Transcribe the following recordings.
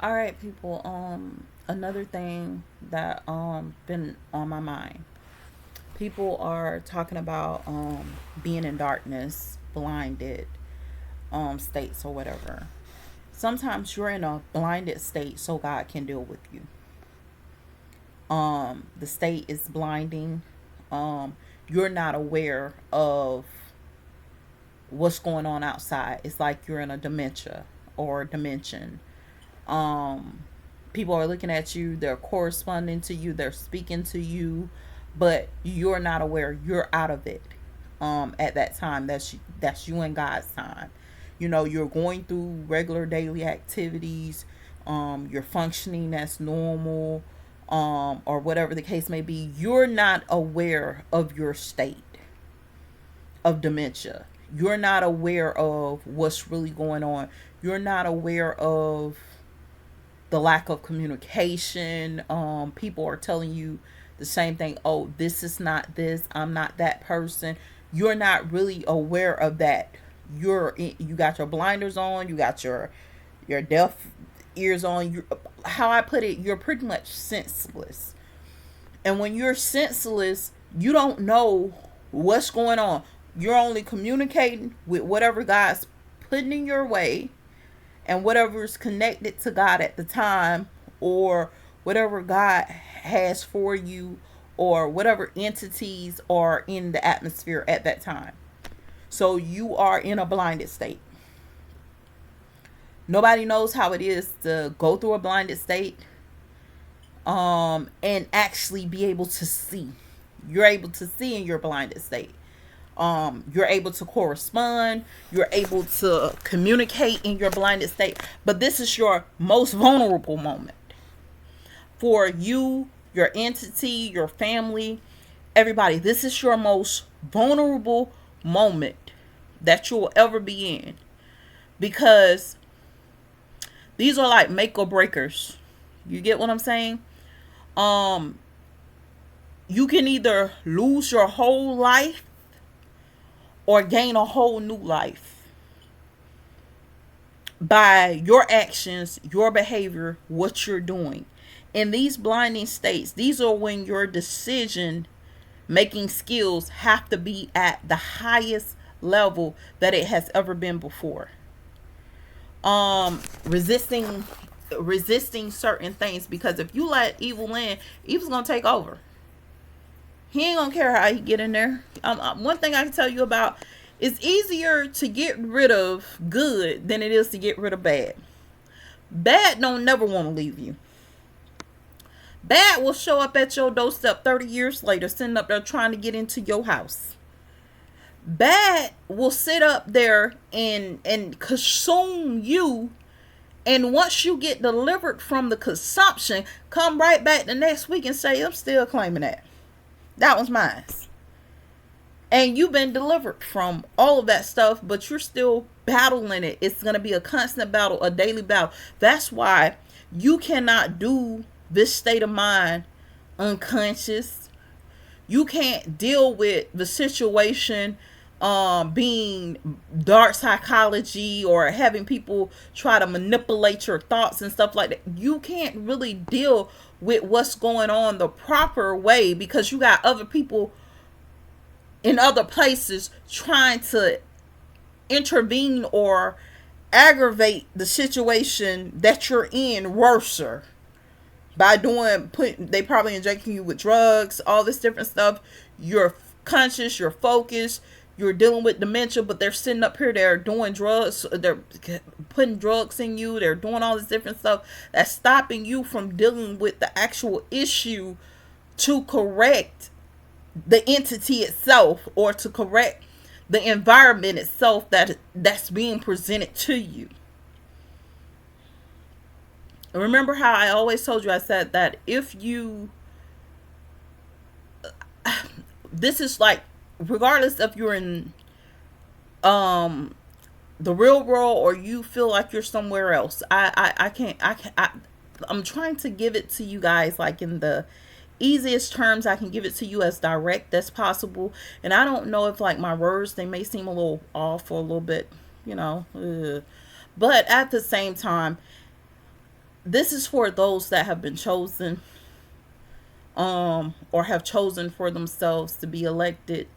All right, people. Another thing that been on my mind. People are talking about being in darkness, blinded, states or whatever. Sometimes you're in a blinded state so God can deal with you. The state is blinding. You're not aware of what's going on outside. It's like you're in a dementia or dimension. um People are looking at you, they're corresponding to you, they're speaking to you, but you're not aware, you're out of it. At that time, that's you and God's time. You're going through regular daily activities, you're functioning as normal, or whatever the case may be. You're not aware of your state of dementia. You're not aware of what's really going on. You're not aware of the lack of communication. People are telling you the same thing. Oh, this is not this. I'm not that person. You're not really aware of that. You got your blinders on. You got your deaf ears on. How I put it, you're pretty much senseless. And when you're senseless, you don't know what's going on. You're only communicating with whatever God's putting in your way and whatever's connected to God at the time, or whatever God has for you, or whatever entities are in the atmosphere at that time. So you are in a blinded state. Nobody knows how it is to go through a blinded state, and actually be able to see. You're able to see in your blinded state. You're able to correspond, you're able to communicate in your blinded state, but this is your most vulnerable moment for you, your entity, your family, everybody. This is your most vulnerable moment that you'll ever be in, because these are like make or breakers. You get what I'm saying? um you can either lose your whole life or gain a whole new life by your actions, your behavior, what you're doing. In these blinding states, these are when your decision making skills have to be at the highest level that it has ever been before. Resisting certain things, because if you let evil in, evil's gonna take over. He ain't gonna care how he get in there. One thing I can tell you about, it's easier to get rid of good than it is to get rid of bad. Bad don't never want to leave you. Bad will show up at your doorstep 30 years later, sitting up there trying to get into your house. Bad will sit up there and consume you, and once you get delivered from the consumption, come right back the next week and say, I'm still claiming that. That was mine. And you've been delivered from all of that stuff, but you're still battling it. It's going to be a constant battle, a daily battle. That's why you cannot do this state of mind unconscious. You can't deal with the situation being dark psychology or having people try to manipulate your thoughts and stuff like that. You can't really deal with what's going on the proper way, because you got other people in other places trying to intervene or aggravate the situation that you're in worser by they probably injecting you with drugs, all this different stuff. You're conscious, you're focused, you're dealing with dementia, but they're sitting up here, they're doing drugs, they're putting drugs in you, they're doing all this different stuff that's stopping you from dealing with the actual issue to correct the entity itself, or to correct the environment itself that's being presented to you. Remember how I always told you, I said that if you, this is like, regardless if you're in the real world or you feel like you're somewhere else, I'm trying to give it to you guys like in the easiest terms I can give it to you, as direct as possible. And I don't know if like my words, they may seem a little off or a little bit, but at the same time, This is for those that have been chosen, or have chosen for themselves to be elected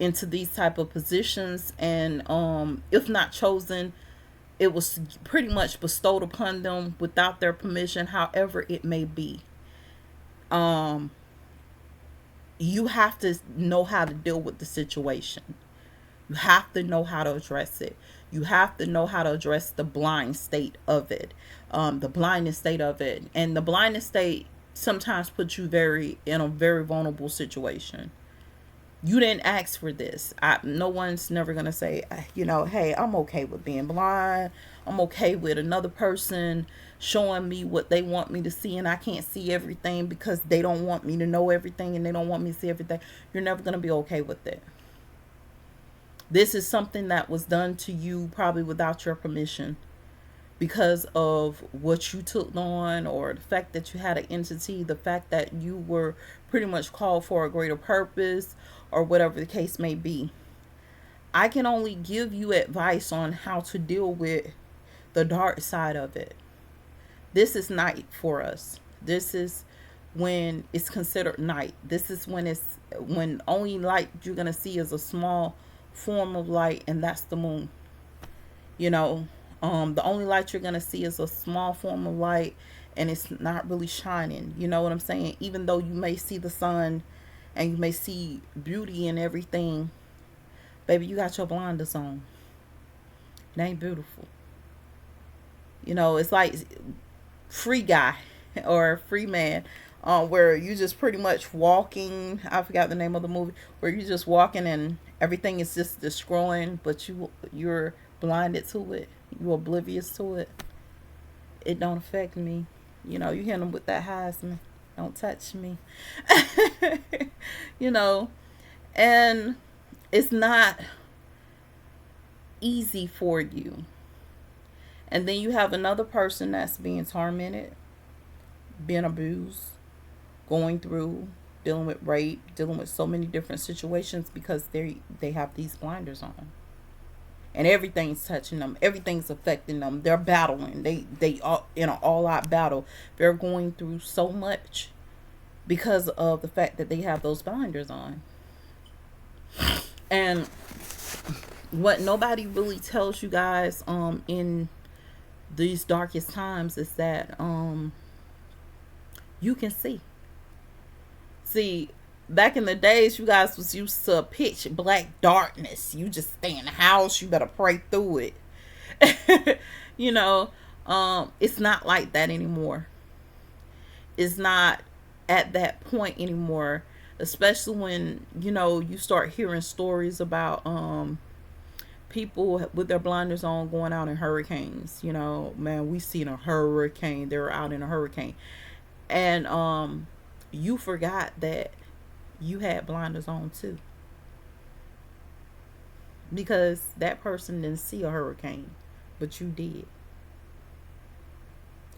into these type of positions, and if not chosen, it was pretty much bestowed upon them without their permission, however it may be. um you have to know how to deal with the situation. You have to know how to address it. You have to know how to address the blind state of it, the blindness state of it. And the blindness state sometimes puts you very in a very vulnerable situation. You didn't ask for this. No one's never gonna say, hey, I'm okay with being blind. I'm okay with another person showing me what they want me to see, and I can't see everything because they don't want me to know everything and they don't want me to see everything. You're never gonna be okay with it. This is something that was done to you probably without your permission, because of what you took on, or the fact that you had an entity, the fact that you were pretty much called for a greater purpose, or whatever the case may be. I can only give you advice on how to deal with the dark side of it. This is night for us. This is when it's considered night. This is when only light you're going to see is a small form of light, and that's the moon. You know, the only light you're gonna see is a small form of light, and it's not really shining. You know what I'm saying? Even though you may see the sun and you may see beauty and everything, baby, you got your blinders on. It ain't beautiful. It's like Free Guy or Free Man, where you just pretty much walking. I forgot the name of the movie. Where you just walking and everything is just destroying, but you're blinded to it. You're oblivious to it. It don't affect me. You hit them with that Heisman. Don't touch me. you know, and it's not easy for you. And then you have another person that's being tormented, being abused, going through, dealing with rape, dealing with so many different situations because they have these blinders on. And everything's touching them, everything's affecting them. They're battling. They are in an all out battle. They're going through so much because of the fact that they have those blinders on. And what nobody really tells you guys in these darkest times is that you can see. See, back in the days, you guys was used to pitch black darkness. You just stay in the house. You better pray through it. you know, it's not like that anymore. It's not at that point anymore. Especially when you start hearing stories about people with their blinders on going out in hurricanes. Man, we seen a hurricane. They were out in a hurricane, and you forgot that you had blinders on too, because that person didn't see a hurricane, but you did.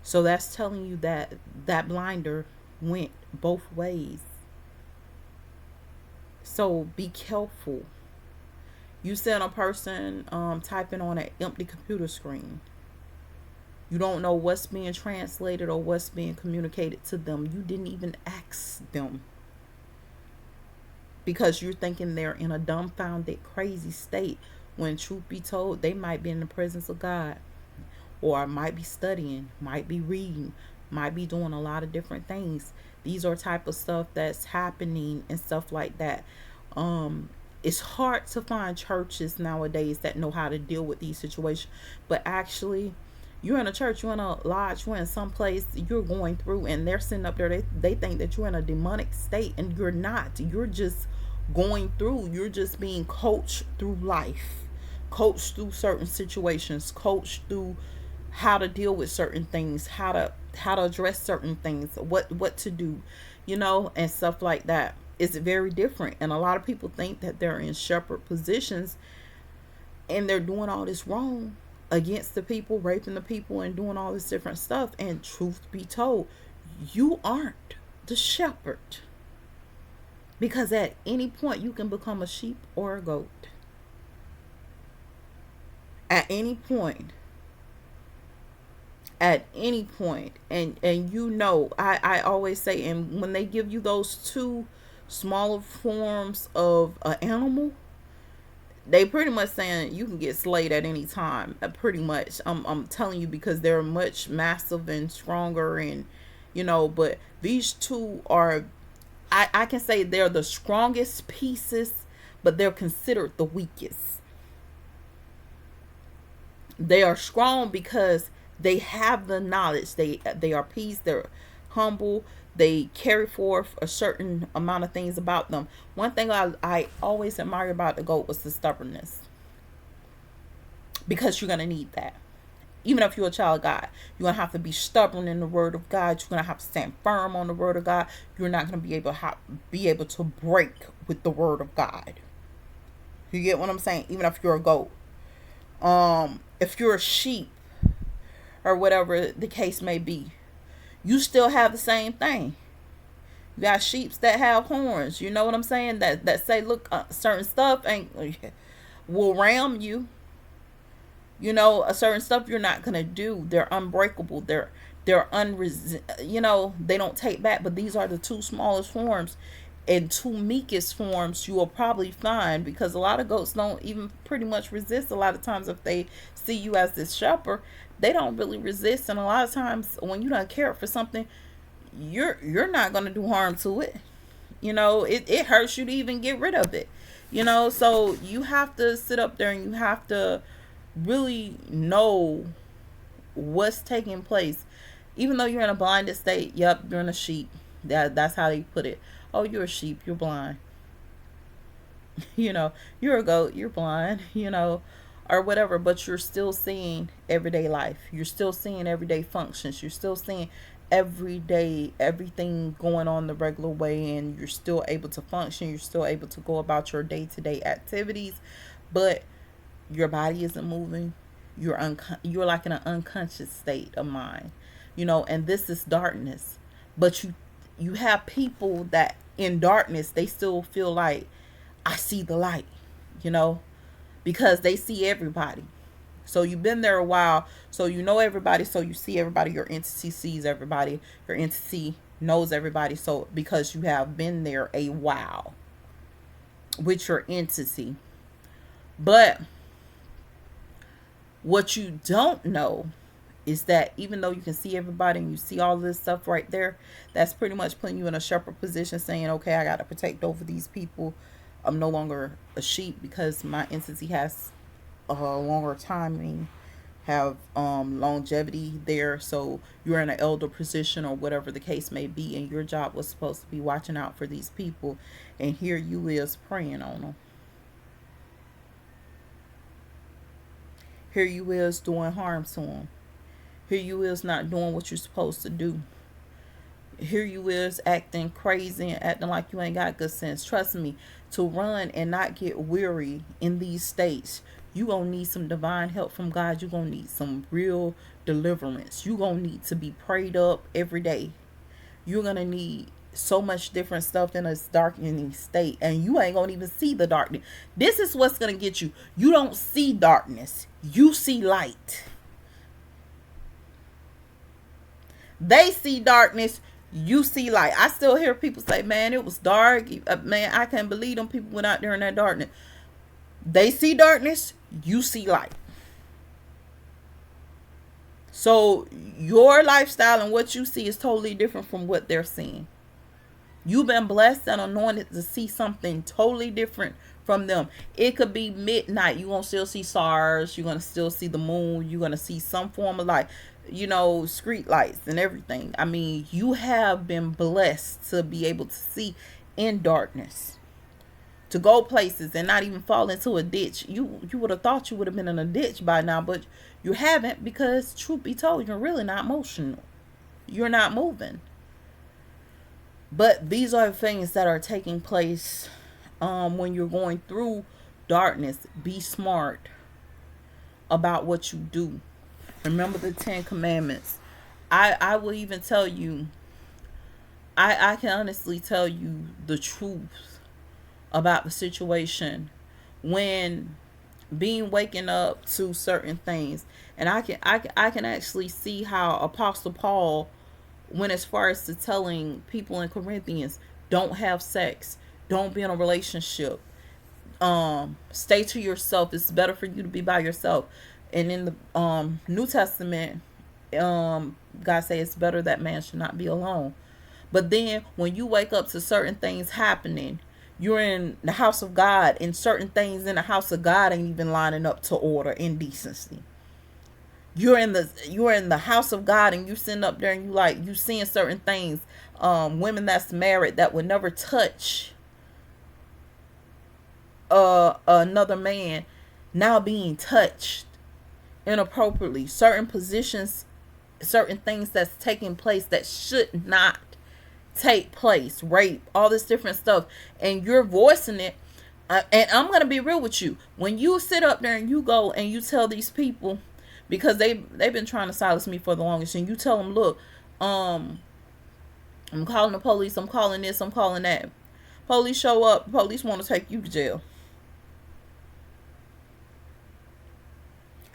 So that's telling you that that blinder went both ways. So be careful. You send a person typing on an empty computer screen. You don't know what's being translated or what's being communicated to them. You didn't even ask them, because you're thinking they're in a dumbfounded, crazy state, when truth be told, they might be in the presence of God, or might be studying, might be reading, might be doing a lot of different things. These are type of stuff that's happening and stuff like that. It's hard to find churches nowadays that know how to deal with these situations, but actually, you're in a church, you're in a lodge, you're in some place you're going through, and they're sitting up there, they think that you're in a demonic state, and you're not. You're just going through. You're just being coached through life, coached through certain situations, coached through how to deal with certain things, how to address certain things, what to do, and stuff like that. It's very different, and a lot of people think that they're in shepherd positions and they're doing all this wrong against the people, raping the people, and doing all this different stuff. And truth be told, you aren't the shepherd, because at any point you can become a sheep or a goat. At any point. at any point. And you know, I always say, and when they give you those two smaller forms of an animal, they pretty much saying you can get slayed at any time. Pretty much, I'm telling you, because they're much massive and stronger, and you know. But these two are, I can say they're the strongest pieces, but they're considered the weakest. They are strong because they have the knowledge. They are peace. They're humble. They carry forth a certain amount of things about them. One thing I always admired about the goat was the stubbornness, because you're gonna need that. Even if you're a child of God, you're gonna have to be stubborn in the Word of God. You're gonna have to stand firm on the Word of God. You're not gonna be able to break with the Word of God. You get what I'm saying? Even if you're a goat, if you're a sheep or whatever the case may be, you still have the same thing. You got sheeps that have horns. You know what I'm saying? That say, look, certain stuff ain't will ram you. You know, a certain stuff you're not gonna do. They're unbreakable. They're you know, they don't take back. But these are the two smallest forms and two meekest forms you will probably find, because a lot of goats don't even pretty much resist. A lot of times, if they see you as this shepherd, they don't really resist. And a lot of times when you don't care for something, you're not gonna do harm to it. You know, it hurts you to even get rid of it. You know, so you have to sit up there and you have to really know what's taking place. Even though you're in a blinded state, yep, you're in a sheep. That's how they put it. Oh, you're a sheep, you're blind. You know, you're a goat, you're blind, you know, or whatever, but you're still seeing everyday life. You're still seeing everyday functions. You're still seeing everyday everything going on the regular way, and you're still able to function. You're still able to go about your day-to-day activities, but your body isn't moving. You're like in an unconscious state of mind, you know, and this is darkness. But you have people that in darkness, they still feel like, I see the light, you know, because they see everybody. So you've been there a while, so you know everybody, so you see everybody. Your entity sees everybody. Your entity knows everybody. So because you have been there a while with your entity. But what you don't know is that even though you can see everybody and you see all this stuff right there, that's pretty much putting you in a shepherd position, saying, okay, I got to protect over these people. I'm no longer a sheep because my entity has a longer timing, have longevity there. So you're in an elder position or whatever the case may be, and your job was supposed to be watching out for these people, and here you is preying on them. Here you is doing harm to them. Here you is not doing what you're supposed to do. Here you is acting crazy and acting like you ain't got good sense. Trust me, to run and not get weary in these states, you gonna need some divine help from God. You gonna need some real deliverance. You gonna need to be prayed up every day. You're gonna need so much different stuff in this darkening state, and you ain't gonna even see the darkness. This is what's gonna get you. You don't see darkness, you see light. They see darkness, you see light. I still hear people say, man, it was dark. Man, I can't believe them people went out there in that darkness. They see darkness, you see light. So your lifestyle and what you see is totally different from what they're seeing. You've been blessed and anointed to see something totally different from them. It could be midnight. You're going to still see stars. You're going to still see the moon. You're going to see some form of light, you know, street lights and everything. I mean, you have been blessed to be able to see in darkness, to go places and not even fall into a ditch. You would have thought you would have been in a ditch by now, but you haven't, because truth be told, you're really not motional. You're not moving. But these are things that are taking place when you're going through darkness. Be smart about what you do. Remember the 10 commandments. I will even tell you, I can honestly tell you the truth about the situation. When being waking up to certain things. And I can actually see how Apostle Paul went as far as to telling people in Corinthians, don't have sex, don't be in a relationship, stay to yourself. It's better for you to be by yourself. And in the New Testament, God say it's better that man should not be alone. But then when you wake up to certain things happening, you're in the house of God, and certain things in the house of God ain't even lining up to order and decency. You're in the house of God, and you sitting up there and you seeing certain things. Women that's married that would never touch another man now being touched inappropriately. Certain positions, certain things that's taking place that should not take place, rape, all this different stuff, and you're voicing it. And I'm gonna be real with you. When you sit up there and you go and you tell these people, because they've been trying to silence me for the longest, and you tell them, look, I'm calling the police, I'm calling this, I'm calling that. Police show up, police want to take you to jail.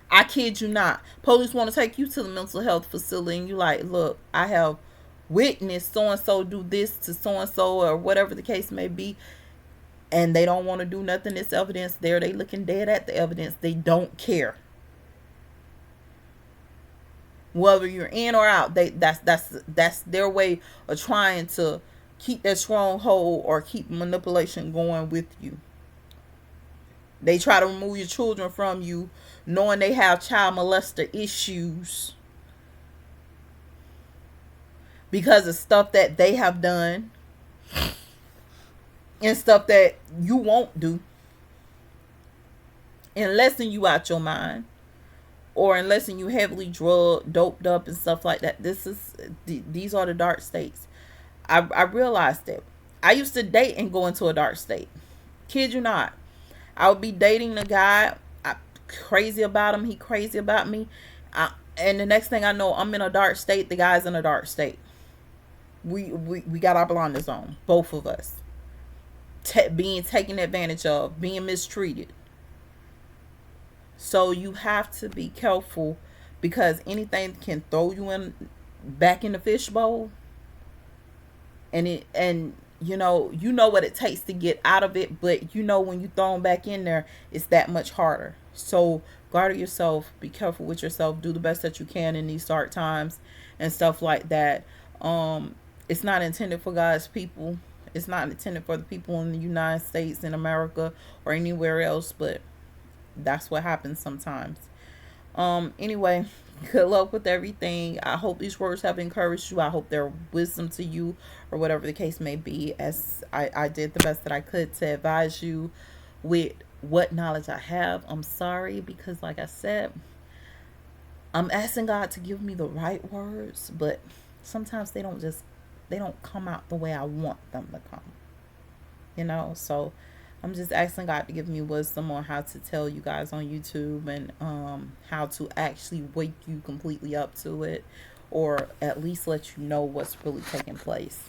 I kid you not. Police want to take you to the mental health facility, and you like, look, I have witnessed so and so do this to so and so, or whatever the case may be, and they don't want to do nothing. It's evidence there. They looking dead at the evidence. They don't care whether you're in or out. That's their way of trying to keep that stronghold or keep manipulation going with you. They try to remove your children from you, knowing they have child molester issues because of stuff that they have done and stuff that you won't do, unless you out your mind, or unless you heavily drugged, doped up, and stuff like that. These are the dark states. I realized that. I used to date and go into a dark state. Kid you not. I would be dating a guy. I crazy about him. He crazy about me. And the next thing I know, I'm in a dark state. The guy's in a dark state. We got our blinders on, both of us. Being taken advantage of, being mistreated. So you have to be careful, because anything can throw you back in the fishbowl, and you know what it takes to get out of it, but when you thrown back in there, it's that much harder. So guard yourself, be careful with yourself, do the best that you can in these dark times and stuff like that. It's not intended for God's people. It's not intended for the people in the United States, in America, or anywhere else, but that's what happens sometimes. Anyway, good luck with everything. I hope these words have encouraged you. I hope they're wisdom to you, or whatever the case may be, as I did the best that I could to advise you with what knowledge I have. I'm sorry, because like I said, I'm asking God to give me the right words, but sometimes they don't come out the way I want them to come. So I'm just asking God to give me wisdom on how to tell you guys on YouTube, and how to actually wake you completely up to it, or at least let you know what's really taking place.